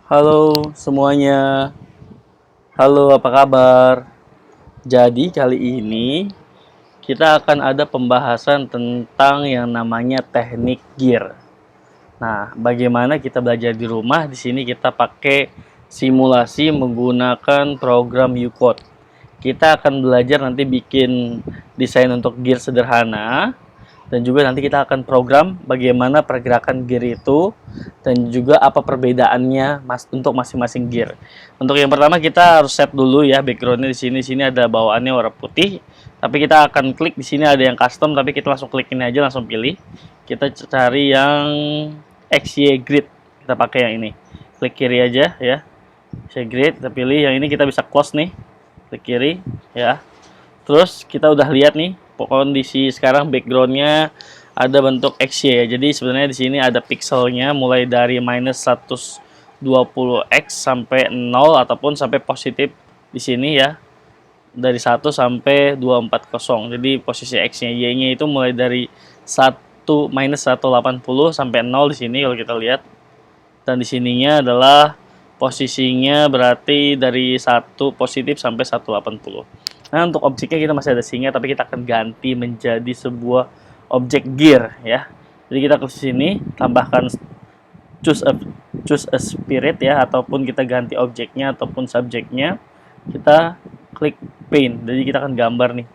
Halo semuanya, halo apa kabar? Jadi kali ini kita akan ada pembahasan tentang yang namanya teknik gear. Nah, bagaimana kita belajar di rumah? Di sini kita pakai simulasi menggunakan program UCode. Kita akan belajar nanti bikin desain untuk gear sederhana, dan juga nanti kita akan program bagaimana pergerakan gear itu dan juga apa perbedaannya untuk masing-masing gear. Untuk yang pertama kita harus set dulu ya backgroundnya di sini. Sini ada bawaannya warna putih, tapi kita akan klik di sini ada yang custom, tapi kita langsung klik ini aja, langsung pilih. Kita cari yang XY grid, kita pakai yang ini. Klik kiri aja ya. XY grid kita pilih yang ini, kita bisa close nih. Klik kiri ya. Terus kita udah lihat nih kondisi sekarang backgroundnya ada bentuk XY ya. Jadi sebenarnya di sini ada pixelnya mulai dari minus 120x sampai 0 ataupun sampai positif di sini ya. Dari 1 sampai 240. Jadi posisi X-nya, Y-nya itu mulai dari 1 minus 180 sampai 0 di sini kalau kita lihat. Dan di sininya adalah posisinya berarti dari 1 positif sampai 180. Nah, untuk objeknya kita masih ada singa, tapi kita akan ganti menjadi sebuah objek gear ya. Jadi kita ke sini, tambahkan choose a spirit ya, ataupun kita ganti objeknya ataupun subjeknya. Kita klik paint. Jadi kita akan gambar nih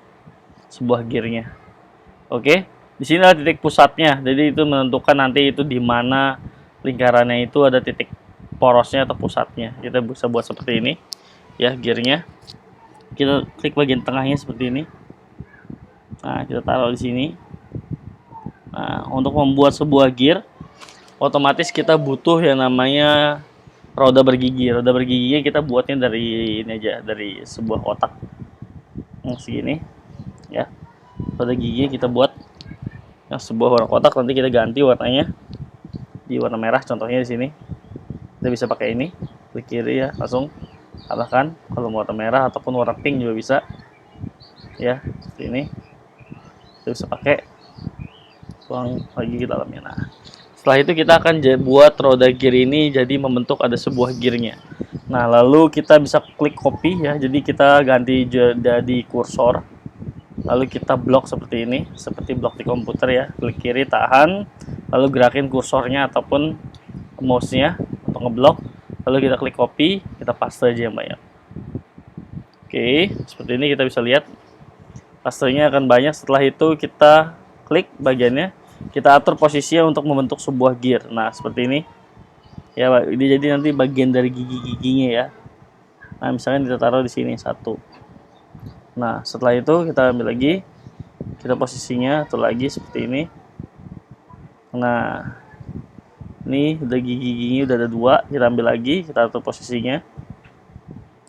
sebuah gearnya. Oke. Di sini ada titik pusatnya. Jadi itu menentukan nanti itu di mana lingkarannya itu ada titik porosnya atau pusatnya. Kita bisa buat seperti ini ya gearnya. Kita klik bagian tengahnya seperti ini. Nah, kita taruh di sini. Nah, untuk membuat sebuah gear, otomatis kita butuh yang namanya roda bergigi. Roda bergiginya kita buatnya dari ini aja, dari sebuah kotak yang segini, ya. Roda gigi kita buat yang sebuah warna kotak. Nanti kita ganti warnanya di warna merah. Contohnya di sini, kita bisa pakai ini. Klik kiri ya, langsung tambahkan. Kalau mau warna merah ataupun warna pink juga bisa, ya. Seperti ini. Kita bisa pakai. Tuang lagi ke dalamnya. Nah, setelah itu kita akan buat roda gear ini jadi membentuk ada sebuah gearnya. Nah, lalu kita bisa klik copy ya. Jadi kita ganti jadi kursor. Lalu kita blok seperti ini, seperti blok di komputer ya. Klik kiri, tahan, lalu gerakin kursornya ataupun mouse-nya untuk ngeblok. Lalu kita klik copy, kita paste aja yang banyak. Oke, seperti ini kita bisa lihat pastenya akan banyak. Setelah itu kita klik bagiannya, kita atur posisinya untuk membentuk sebuah gear. Nah, seperti ini ya, ini jadi nanti bagian dari gigi-giginya ya. Nah, misalnya kita taruh di sini satu. Nah, setelah itu kita ambil lagi, kita posisinya atur lagi seperti ini. Nah, ini udah gigi-giginya udah ada dua, kita ambil lagi, kita atur posisinya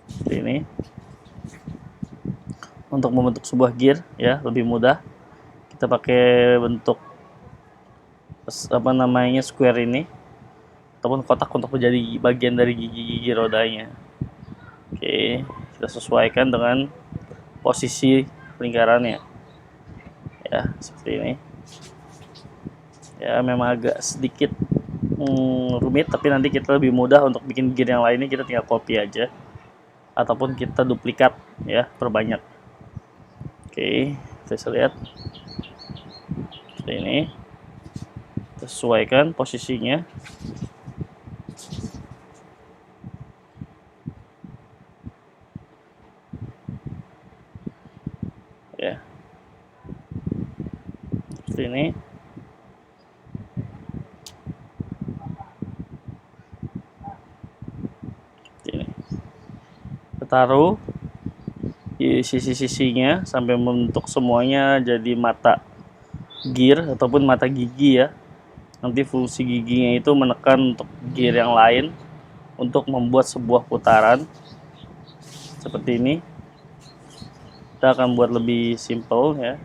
seperti ini. Untuk membentuk sebuah gear ya lebih mudah, kita pakai bentuk apa namanya square ini ataupun kotak untuk menjadi bagian dari gigi-gigi rodanya. Oke, kita sesuaikan dengan posisi lingkarannya ya, seperti ini ya. Memang agak sedikit rumit, tapi nanti kita lebih mudah untuk bikin gear yang lainnya. Kita tinggal copy aja ataupun kita duplikat ya, perbanyak. Oke, kita bisa lihat seperti ini. Sesuaikan posisinya ya, seperti ini. Kita taruh di sisi-sisinya sampai membentuk semuanya jadi mata gear ataupun mata gigi ya. Nanti fungsi giginya itu menekan untuk gear yang lain untuk membuat sebuah putaran seperti ini. Kita akan buat lebih simple ya.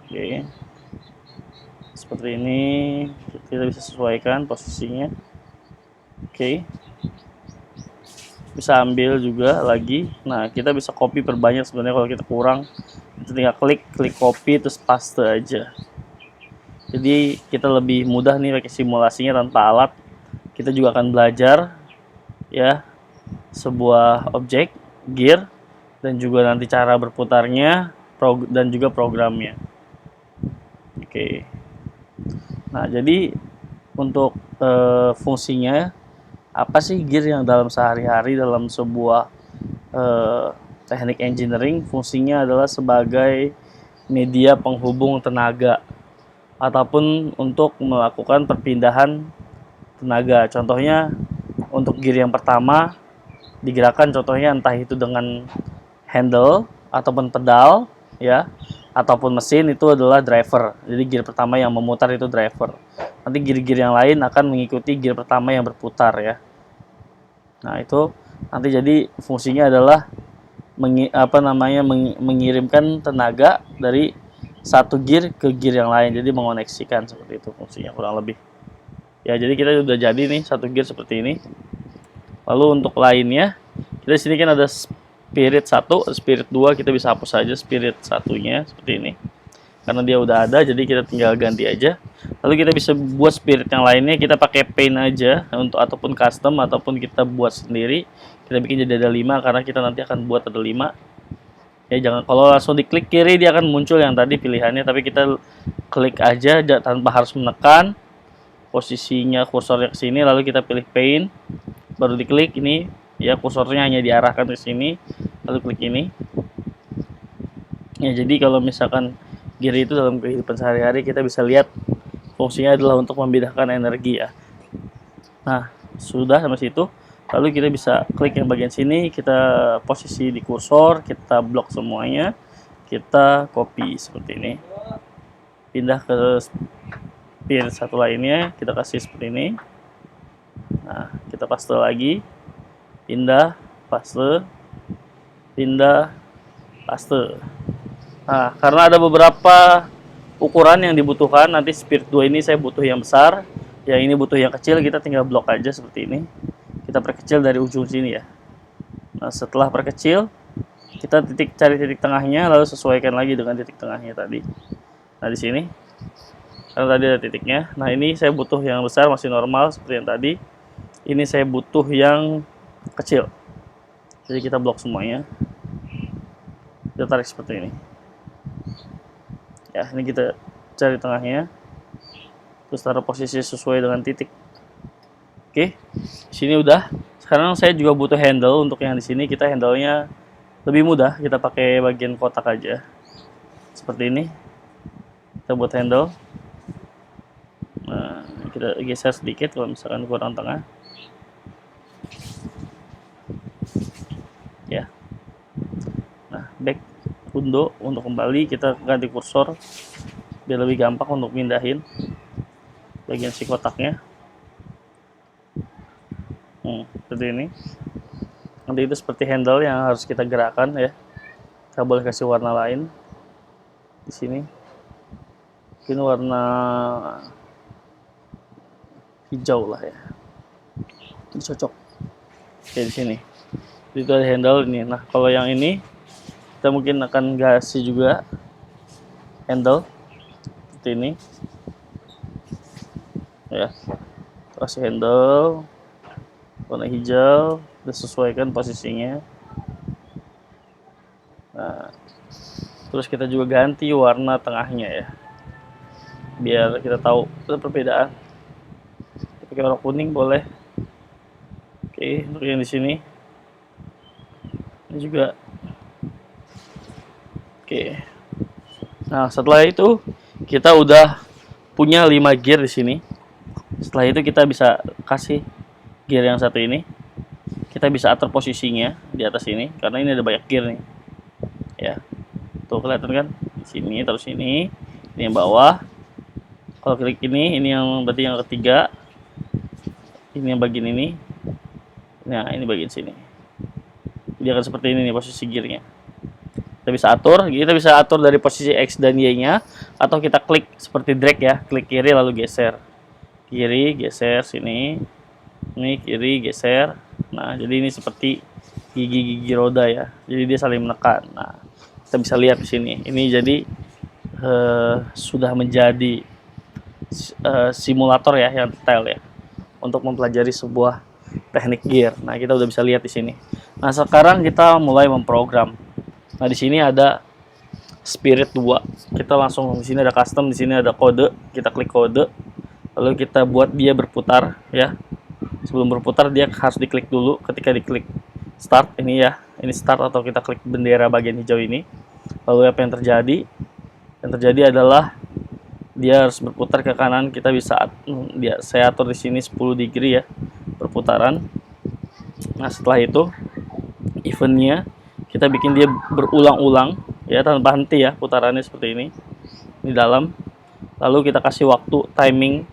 Oke, seperti ini kita bisa sesuaikan posisinya. Oke, bisa ambil juga lagi. Nah, kita bisa copy perbanyak sebenarnya. Kalau kita kurang, kita tinggal klik copy terus paste aja. Jadi kita lebih mudah nih pakai simulasinya tanpa alat. kita juga akan belajar ya sebuah objek gear dan juga nanti cara berputarnya dan juga programnya. Oke. Nah, jadi untuk fungsinya apa sih gear yang dalam sehari-hari dalam sebuah teknik engineering? Fungsinya adalah sebagai media penghubung tenaga ataupun untuk melakukan perpindahan tenaga. Contohnya untuk gear yang pertama digerakkan, contohnya entah itu dengan handle ataupun pedal ya, ataupun mesin, itu adalah driver. Jadi gear pertama yang memutar itu driver. Nanti gear-gear yang lain akan mengikuti gear pertama yang berputar ya. Nah, itu nanti jadi fungsinya adalah mengirimkan tenaga dari satu gear ke gear yang lain. Jadi mengoneksikan, seperti itu fungsinya kurang lebih. Ya, jadi kita udah jadi nih satu gear seperti ini. Lalu untuk lainnya, kita di sini kan ada spirit 1, spirit 2, kita bisa hapus saja spirit satunya seperti ini. Karena dia udah ada, jadi kita tinggal ganti aja. Lalu kita bisa buat spirit yang lainnya, kita pakai paint aja untuk ataupun custom ataupun kita buat sendiri. Kita bikin jadi ada 5 karena kita nanti akan buat ada 5. Ya, jangan kalau langsung diklik kiri dia akan muncul yang tadi pilihannya, tapi kita klik aja tanpa harus menekan. Posisinya kursornya ke sini, lalu kita pilih paint, baru diklik ini ya, kursornya hanya diarahkan ke sini, lalu klik ini. Ya, jadi kalau misalkan gear itu dalam kehidupan sehari-hari kita bisa lihat fungsinya adalah untuk membedakan energi ya. Nah, sudah sampai situ. Lalu kita bisa klik yang bagian sini, kita posisi di kursor, kita blok semuanya, kita copy seperti ini. Pindah ke spirit satu lainnya, kita kasih seperti ini. Nah, kita paste lagi, pindah, paste, pindah, paste. Nah, karena ada beberapa ukuran yang dibutuhkan, nanti spirit 2 ini saya butuh yang besar, yang ini butuh yang kecil, kita tinggal blok aja seperti ini. Kita perkecil dari ujung sini ya. Nah, setelah perkecil, kita cari titik tengahnya, lalu sesuaikan lagi dengan titik tengahnya tadi. Nah, di sini, karena tadi ada titiknya. Nah, ini saya butuh yang besar, masih normal seperti yang tadi. Ini saya butuh yang kecil. Jadi kita blok semuanya. Kita tarik seperti ini. Ya, ini kita cari tengahnya. Terus taruh posisi sesuai dengan titik. Oke, sini udah. Sekarang saya juga butuh handle. Untuk yang di sini kita handle-nya lebih mudah. Kita pakai bagian kotak aja. Seperti ini. Kita buat handle. Nah, kita geser sedikit kalau misalkan kurang tengah. Ya. Nah, back undo untuk kembali, kita ganti kursor biar lebih gampang untuk pindahin bagian si kotaknya. Seperti ini. Nanti itu seperti handle yang harus kita gerakkan ya. Kita boleh kasih warna lain di sini. Mungkin warna hijau lah ya. Ini cocok. Oke, di sini. Itu ada handle ini. Nah, kalau yang ini kita mungkin akan kasih juga handle seperti ini. Ya. Kasih handle warna hijau, disesuaikan posisinya. Nah, terus kita juga ganti warna tengahnya ya, biar kita tahu ada perbedaan. Pakai warna kuning boleh. Oke, untuk yang di sini ini juga. Oke. Nah, setelah itu kita udah punya 5 gear di sini. Setelah itu kita bisa kasih gear yang satu ini, kita bisa atur posisinya di atas ini karena ini ada banyak gear nih ya. Tuh kelihatan kan, di sini terus ini yang bawah. Kalau klik ini yang berarti yang ketiga, ini yang bagian ini. Nah, ini bagian sini. Dia akan seperti ini nih posisi gearnya. Kita bisa atur dari posisi X dan Y nya, atau kita klik seperti drag ya, klik kiri lalu geser kiri, geser sini. Ini kiri geser. Nah, jadi ini seperti gigi-gigi roda ya. Jadi dia saling menekan. Nah, kita bisa lihat di sini. Ini jadi sudah menjadi simulator ya yang detail ya. untuk mempelajari sebuah teknik gear. Nah, kita udah bisa lihat di sini. Nah, sekarang kita mulai memprogram. Nah, di sini ada Spirit 2. Kita langsung di sini ada custom, di sini ada kode. Kita klik kode. Lalu kita buat dia berputar ya. Sebelum berputar dia harus diklik dulu. Ketika diklik start ini ya, ini start atau kita klik bendera bagian hijau ini. Lalu apa yang terjadi? Yang terjadi adalah dia harus berputar ke kanan. Kita bisa saya atur di sini 10 degree ya perputaran. Nah, setelah itu eventnya kita bikin dia berulang-ulang ya tanpa henti ya, putarannya seperti ini di dalam. Lalu kita kasih waktu timing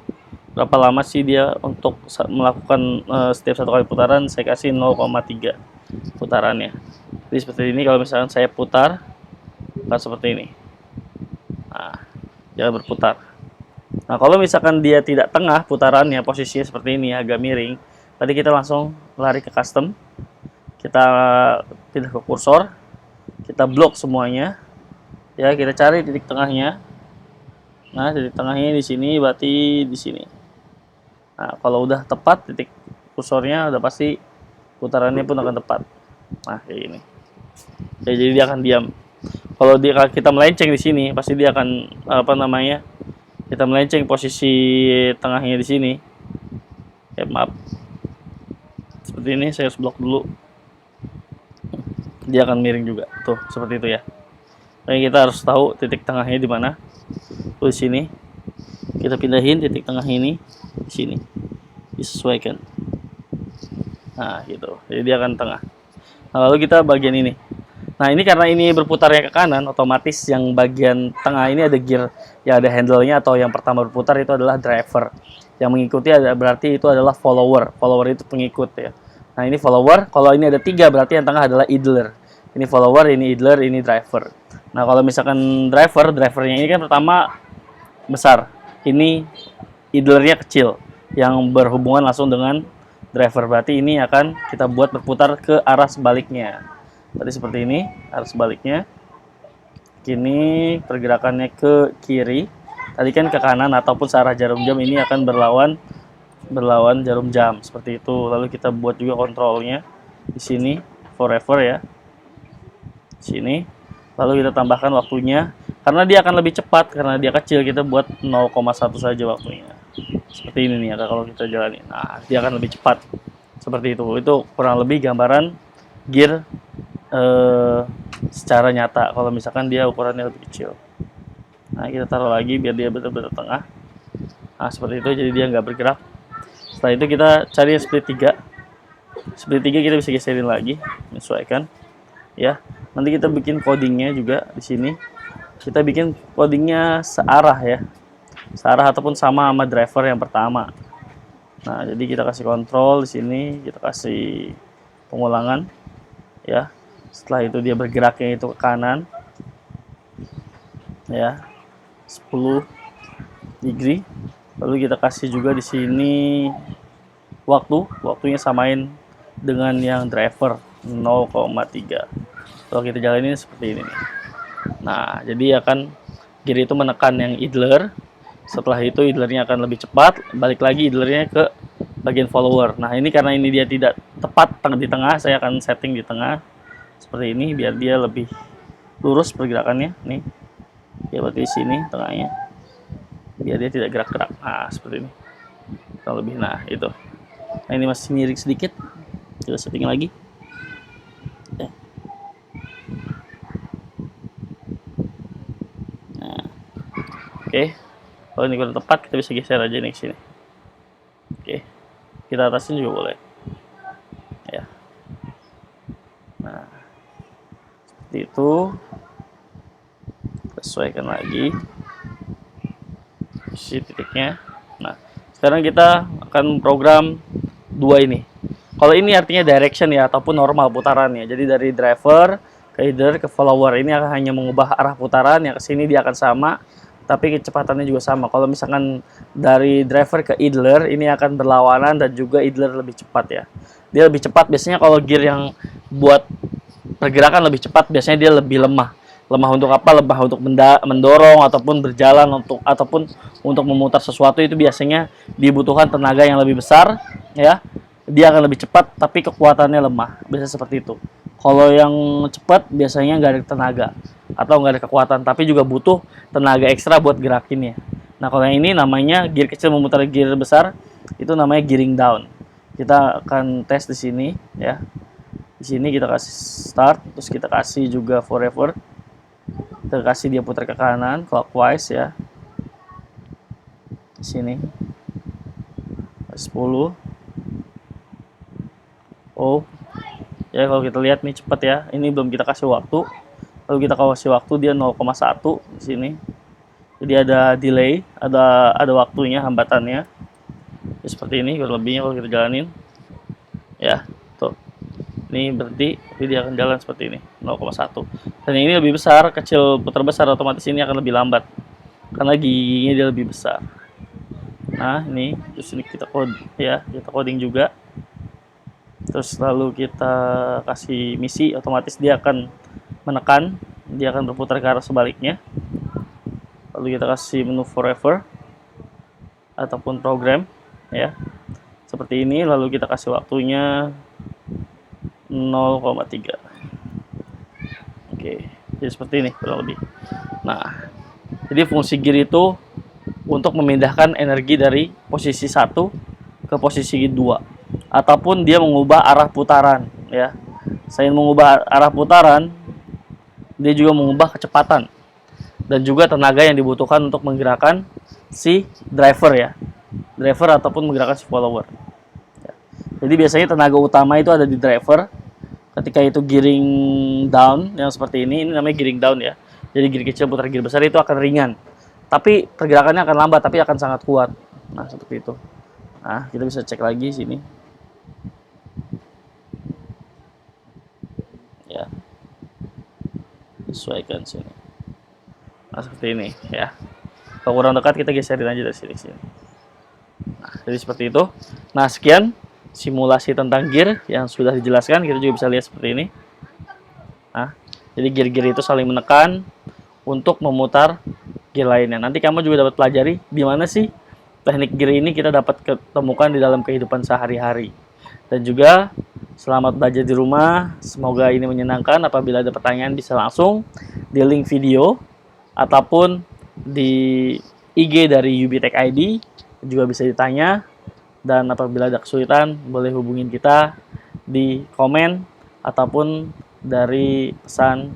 berapa lama sih dia untuk melakukan setiap satu kali putaran. Saya kasih 0,3 putarannya. Jadi seperti ini. Kalau misalkan saya putar akan seperti ini. Nah, dia berputar. Nah, kalau misalkan dia tidak tengah putarannya, posisinya seperti ini agak miring, tadi kita langsung lari ke custom, kita pindah ke kursor, kita blok semuanya ya, kita cari titik tengahnya. Nah, titik tengahnya di sini, berarti di sini. Nah, kalau udah tepat titik kursornya, udah pasti putarannya pun akan tepat. Nah, kayak gini ya, jadi dia akan diam. Kalau kita melenceng di sini, pasti dia akan kita melenceng posisi tengahnya di sini ya, maaf, seperti ini. Saya harus blok dulu, dia akan miring juga tuh seperti itu ya. Jadi kita harus tahu titik tengahnya di mana. Di sini kita pindahin titik tengah ini di sini, disesuaikan. Nah, gitu. Jadi dia akan tengah. Nah, lalu kita bagian ini. Nah, ini karena ini berputarnya ke kanan, otomatis yang bagian tengah ini ada gear, ya ada handle-nya, atau yang pertama berputar itu adalah driver. Yang mengikuti berarti itu adalah follower. Follower itu pengikut ya. Nah, ini follower. Kalau ini ada 3 berarti yang tengah adalah idler. Ini follower, ini idler, ini driver. Nah, kalau misalkan drivernya ini kan pertama besar. Ini idlernya kecil yang berhubungan langsung dengan driver. Berarti ini akan kita buat berputar ke arah sebaliknya. Tadi seperti ini, arah sebaliknya. Kini pergerakannya ke kiri. Tadi kan ke kanan ataupun searah jarum jam, ini akan berlawan jarum jam seperti itu. Lalu kita buat juga kontrolnya di sini forever ya. Sini. Lalu kita tambahkan waktunya. Karena dia akan lebih cepat, karena dia kecil, kita buat 0,1 saja waktunya. Seperti ini nih ya kalau kita jalani. Nah, dia akan lebih cepat. Seperti itu. Itu kurang lebih gambaran gear secara nyata kalau misalkan dia ukurannya lebih kecil. Nah, kita taruh lagi biar dia benar-benar tengah. Nah, seperti itu, jadi dia nggak bergerak. Setelah itu kita cari split 3. Split 3 kita bisa geserin lagi, menyesuaikan ya. Nanti kita bikin codingnya juga di sini. Kita bikin codingnya searah ya, searah ataupun sama driver yang pertama. Nah, jadi kita kasih kontrol di sini, kita kasih pengulangan ya. Setelah itu dia bergeraknya itu ke kanan ya, 10 degree. Lalu kita kasih juga di sini waktunya samain dengan yang driver 0,3. Kalau kita jalanin seperti ini nih. Nah, jadi akan gear itu menekan yang idler. Setelah itu idlernya akan lebih cepat, balik lagi idlernya ke bagian follower. Nah, ini karena ini dia tidak tepat di tengah, saya akan setting di tengah seperti ini biar dia lebih lurus pergerakannya nih. Ya, berarti di sini tengahnya biar dia tidak gerak-gerak. Nah, seperti ini. Kurang lebih. Nah, itu. Nah, ini masih miring sedikit. Kita setting lagi. Ya. Nah. Oke. Kalau ini kurang tepat, kita bisa geser aja nih ke sini. Oke. Kita atasin juga boleh. Ya. Nah. Seperti itu. Sesuaikan lagi posisi titiknya. Nah, sekarang kita akan program 2 ini. Kalau ini artinya direction ya, ataupun normal putarannya. Jadi dari driver ke idler ke follower, ini akan hanya mengubah arah putaran. Yang kesini dia akan sama, tapi kecepatannya juga sama. Kalau misalkan dari driver ke idler, ini akan berlawanan dan juga idler lebih cepat ya. Dia lebih cepat biasanya. Kalau gear yang buat pergerakan lebih cepat, biasanya dia lebih lemah. Lemah untuk apa? Lemah untuk mendorong ataupun berjalan ataupun untuk memutar sesuatu, itu biasanya dibutuhkan tenaga yang lebih besar, ya. Dia akan lebih cepat tapi kekuatannya lemah. Biasa seperti itu. Kalau yang cepat biasanya nggak ada tenaga atau nggak ada kekuatan, tapi juga butuh tenaga ekstra buat gerakinnya. Nah, kalau yang ini namanya gear kecil memutar gear besar, itu namanya gearing down. Kita akan tes di sini, ya. Di sini kita kasih start, terus kita kasih juga forever. Kita kasih dia putar ke kanan clockwise, ya. Di sini 10. Oh, ya kalau kita lihat nih cepat ya. Ini belum kita kasih waktu. Lalu kita kasih waktu dia 0,1 di sini. Jadi ada delay, ada waktunya, hambatannya. Ya, seperti ini kurang lebihnya kalau kita jalanin. Ya, tuh. Ini berhenti, tapi dia akan jalan seperti ini, 0,1. Dan ini lebih besar, kecil putar besar, otomatis ini akan lebih lambat. Karena giginya dia lebih besar. Nah, ini terus ini kita coding juga. Terus lalu kita kasih misi, otomatis dia akan menekan, dia akan berputar ke arah sebaliknya. Lalu kita kasih menu forever ataupun program, ya, seperti ini. Lalu kita kasih waktunya 0,3. Oke, jadi seperti ini kurang lebih. Nah, jadi fungsi gear itu untuk memindahkan energi dari posisi 1 ke posisi 2, ataupun dia mengubah arah putaran, ya. Selain mengubah arah putaran, dia juga mengubah kecepatan dan juga tenaga yang dibutuhkan untuk menggerakkan si driver, ya. Driver ataupun menggerakkan si follower. Ya. Jadi biasanya tenaga utama itu ada di driver. Ketika itu gearing down yang seperti ini namanya gearing down, ya. Jadi gear kecil putar gear besar itu akan ringan. Tapi pergerakannya akan lambat tapi akan sangat kuat. Nah, seperti itu. Nah, kita bisa cek lagi sini. Ya. Sesuaikan sini. Nah, seperti ini, ya. Kalau kurang dekat kita geserin aja dari sini. Nah, jadi seperti itu. Nah, sekian simulasi tentang gear yang sudah dijelaskan. Kita juga bisa lihat seperti ini. Nah, jadi gear-gear itu saling menekan untuk memutar gear lainnya. Nanti kamu juga dapat pelajari di mana sih teknik gear ini kita dapat ketemukan di dalam kehidupan sehari-hari. Dan juga selamat belajar di rumah. Semoga ini menyenangkan. Apabila ada pertanyaan bisa langsung di link video ataupun di IG dari UBTech ID juga bisa ditanya. Dan apabila ada kesulitan boleh hubungin kita di komen ataupun dari pesan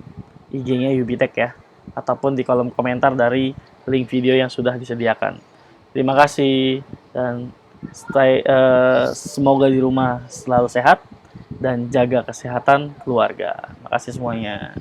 IG-nya UBTech, ya, ataupun di kolom komentar dari link video yang sudah disediakan. Terima kasih dan semoga di rumah selalu sehat dan jaga kesehatan keluarga. Makasih semuanya.